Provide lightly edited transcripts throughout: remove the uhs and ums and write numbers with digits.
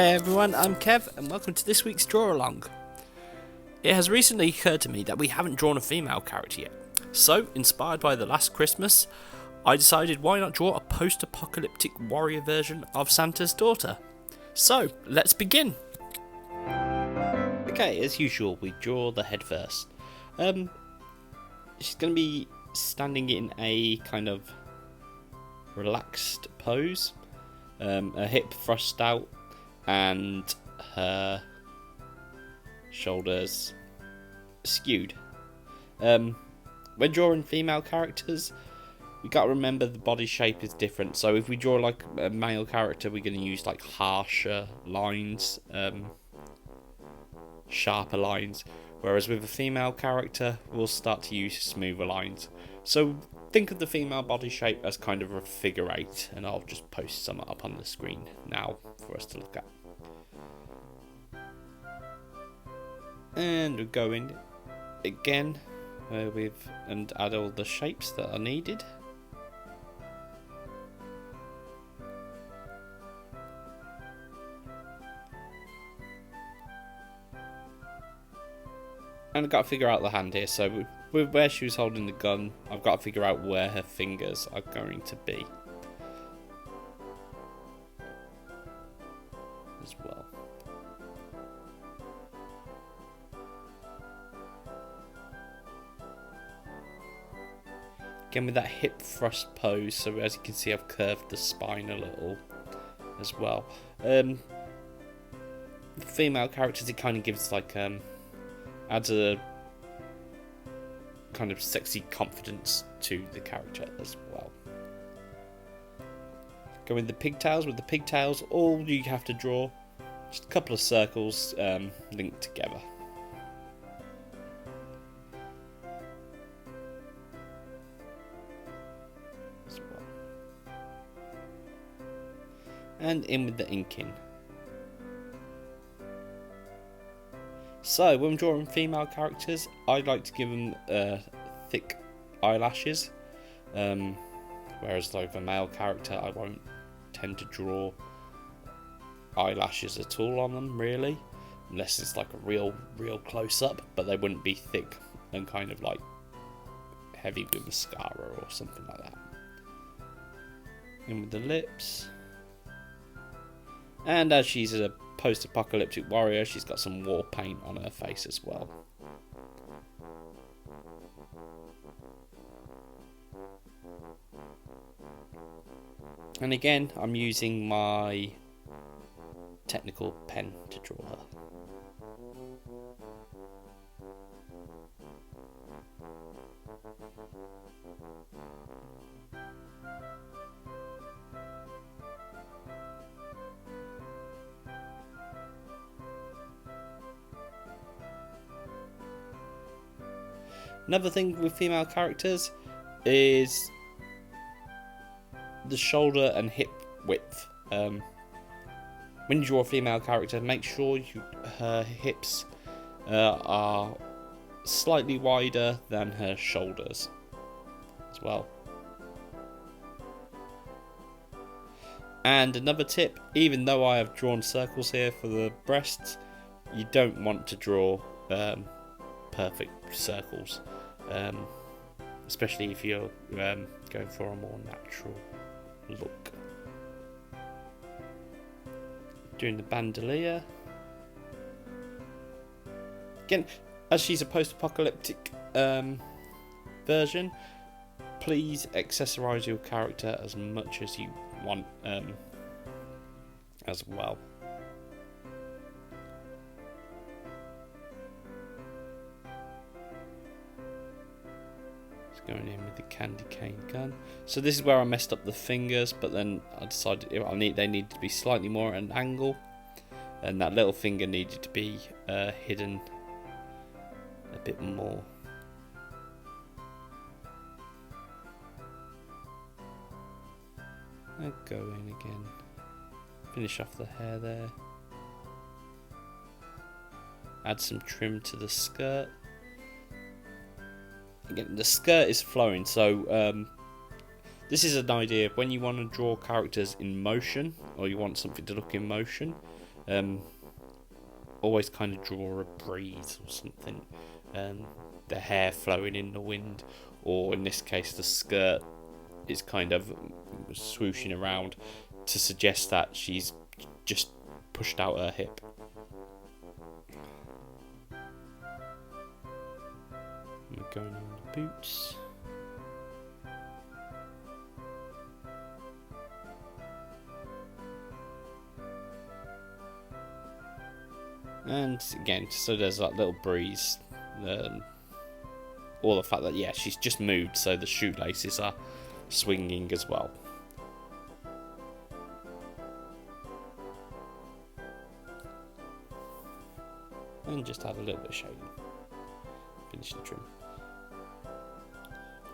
Hey everyone, I'm Kev and welcome to this week's Draw Along. It has recently occurred to me that we haven't drawn a female character yet, so inspired by The Last Christmas, I decided why not draw a post-apocalyptic warrior version of Santa's daughter. So, let's begin! Okay, as usual, we draw the head first. She's going to be standing in a kind of relaxed pose, her hip thrust out and her shoulders skewed. When drawing female characters, we got to remember the body shape is different. So if we draw like a male character, we're going to use like harsher lines, sharper lines, whereas with a female character we'll start to use smoother lines. So think of the female body shape as kind of a figure eight, and I'll just post some up on the screen now for us to look at. And we'll go in again and add all the shapes that are needed. And I've got to figure out the hand here, so with where she was holding the gun, I've got to figure out where her fingers are going to be as well. Again with that hip thrust pose, so as you can see I've curved the spine a little as well. Female characters, it kind of gives like adds a kind of sexy confidence to the character as well. Go with the pigtails. With the pigtails, all you have to draw just a couple of circles linked together. As well. And in with the inking. So, when drawing female characters, I like to give them thick eyelashes, whereas like a male character, I won't tend to draw eyelashes at all on them, really, unless it's like a real close-up, but they wouldn't be thick and kind of like heavy with mascara or something like that. In with the lips. And as she's a post-apocalyptic warrior, she's got some war paint on her face as well. And again, I'm using my technical pen to draw her. Another thing with female characters is the shoulder and hip width. When you draw a female character, make sure her hips are slightly wider than her shoulders as well. And another tip, even though I have drawn circles here for the breasts, you don't want to draw perfect circles. Especially if you're going for a more natural look. Doing the bandolier. Again, as she's a post-apocalyptic version, please accessorize your character as much as you want as well. Going in with the candy cane gun. So this is where I messed up the fingers, but then I decided they needed to be slightly more at an angle, and that little finger needed to be hidden a bit more. I'll go in again, finish off the hair there, add some trim to the skirt. Again, the skirt is flowing, so this is an idea of when you want to draw characters in motion, or you want something to look in motion, always kind of draw a breeze or something. The hair flowing in the wind, or in this case the skirt is kind of swooshing around to suggest that she's just pushed out her hip. We're going on the boots. And again, so there's that little breeze. Or the fact that, yeah, she's just moved, so the shoelaces are swinging as well. And just add a little bit of shading. Finish the trim.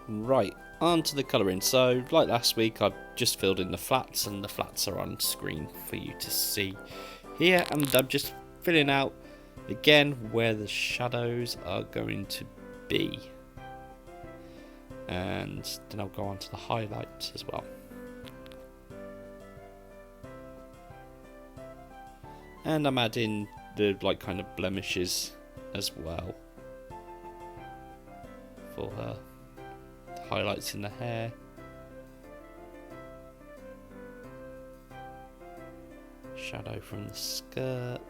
Right, on to the colouring. So, like last week, I've just filled in the flats, and the flats are on screen for you to see here. And I'm just filling out, again, where the shadows are going to be. And then I'll go on to the highlights as well. And I'm adding the kind of blemishes as well for her. Highlights in the hair. Shadow from the skirt.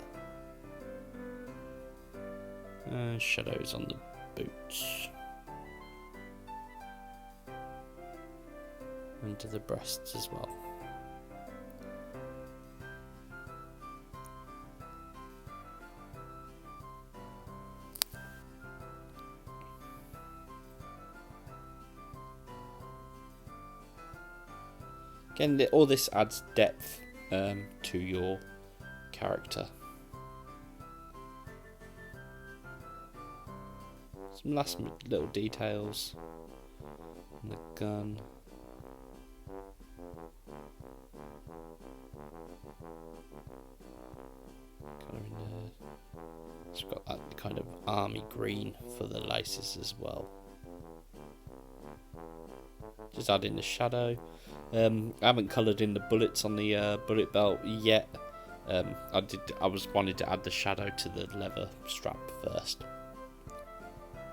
And shadows on the boots. Into the breasts as well. Again, all this adds depth to your character. Some last little details on the gun. Colouring there. It's got that kind of army green for the laces as well. Just add in the shadow. I haven't coloured in the bullets on the bullet belt yet. I wanted to add the shadow to the leather strap first.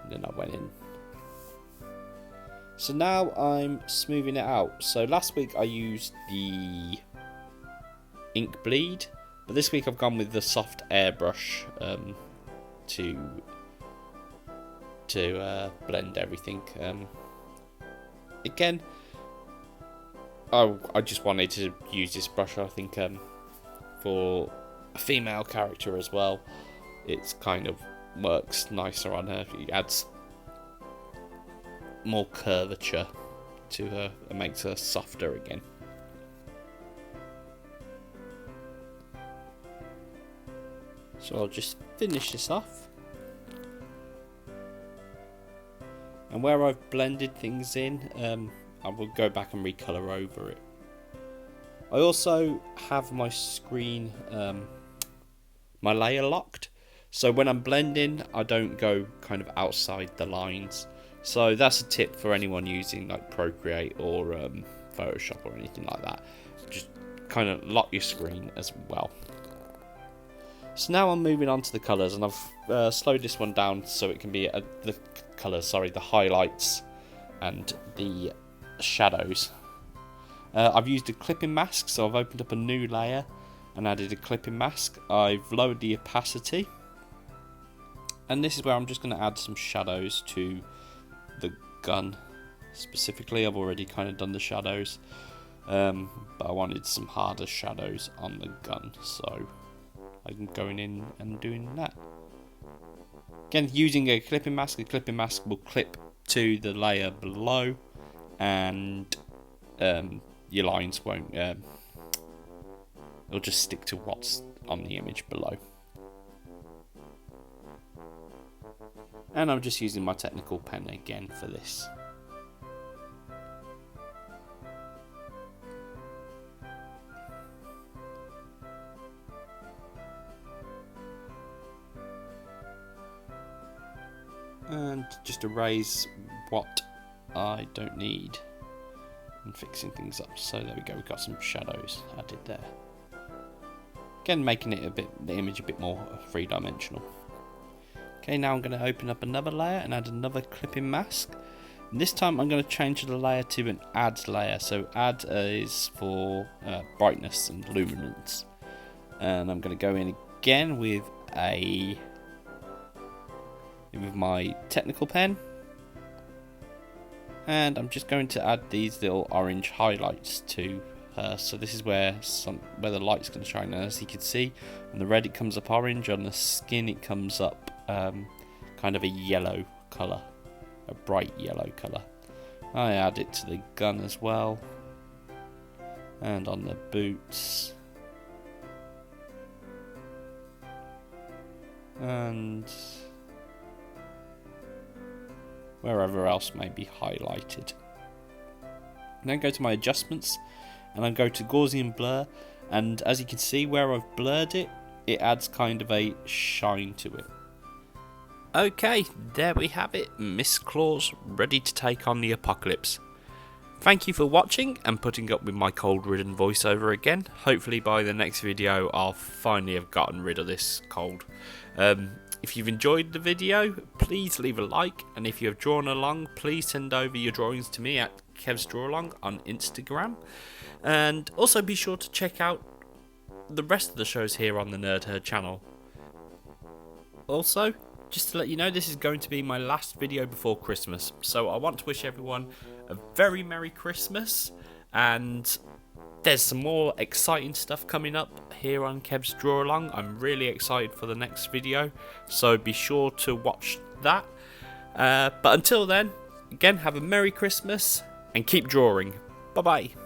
And then I went in. So now I'm smoothing it out. So last week I used the ink bleed, but this week I've gone with the soft airbrush to blend everything. Again, I just wanted to use this brush. I think for a female character as well, it's kind of works nicer on her. It adds more curvature to her and makes her softer again. So I'll just finish this off. And where I've blended things in, I will go back and recolour over it. I also have my screen, my layer locked. So when I'm blending, I don't go kind of outside the lines. So that's a tip for anyone using like Procreate or Photoshop or anything like that. Just kind of lock your screen as well. So now I'm moving on to the colours, and I've slowed this one down so it can be the highlights and the shadows. I've used a clipping mask, so I've opened up a new layer and added a clipping mask. I've lowered the opacity, and this is where I'm just going to add some shadows to the gun. Specifically, I've already kind of done the shadows, but I wanted some harder shadows on the gun, so I'm going in and doing that. Again, using a clipping mask will clip to the layer below, and your lines won't, it'll just stick to what's on the image below. And I'm just using my technical pen again for this. And just erase what I don't need and fixing things up. So there we go, we've got some shadows added there. Again, making it the image a bit more three-dimensional. Okay, now I'm going to open up another layer and add another clipping mask. And this time I'm going to change the layer to an add layer. So add is for brightness and luminance. And I'm going to go in again with my technical pen. And I'm just going to add these little orange highlights to her. So this is where the light's going to shine. And as you can see, on the red it comes up orange, on the skin it comes up kind of a yellow colour, a bright yellow colour. I add it to the gun as well, and on the boots, and wherever else may be highlighted. Then go to my adjustments and I go to Gaussian blur, and as you can see where I've blurred it, it adds kind of a shine to it. Okay, there we have it, Miss Claus ready to take on the apocalypse. Thank you for watching and putting up with my cold ridden voiceover again. Hopefully by the next video I'll finally have gotten rid of this cold. If you've enjoyed the video, please leave a like, and if you have drawn along, please send over your drawings to me at KevsDrawAlong on Instagram. And also be sure to check out the rest of the shows here on the Nerd Herd channel. Also, just to let you know, this is going to be my last video before Christmas, so I want to wish everyone a very Merry Christmas, and there's some more exciting stuff coming up here on Kev's Draw Along. I'm really excited for the next video, so be sure to watch that. But until then, again, have a Merry Christmas and keep drawing. Bye bye.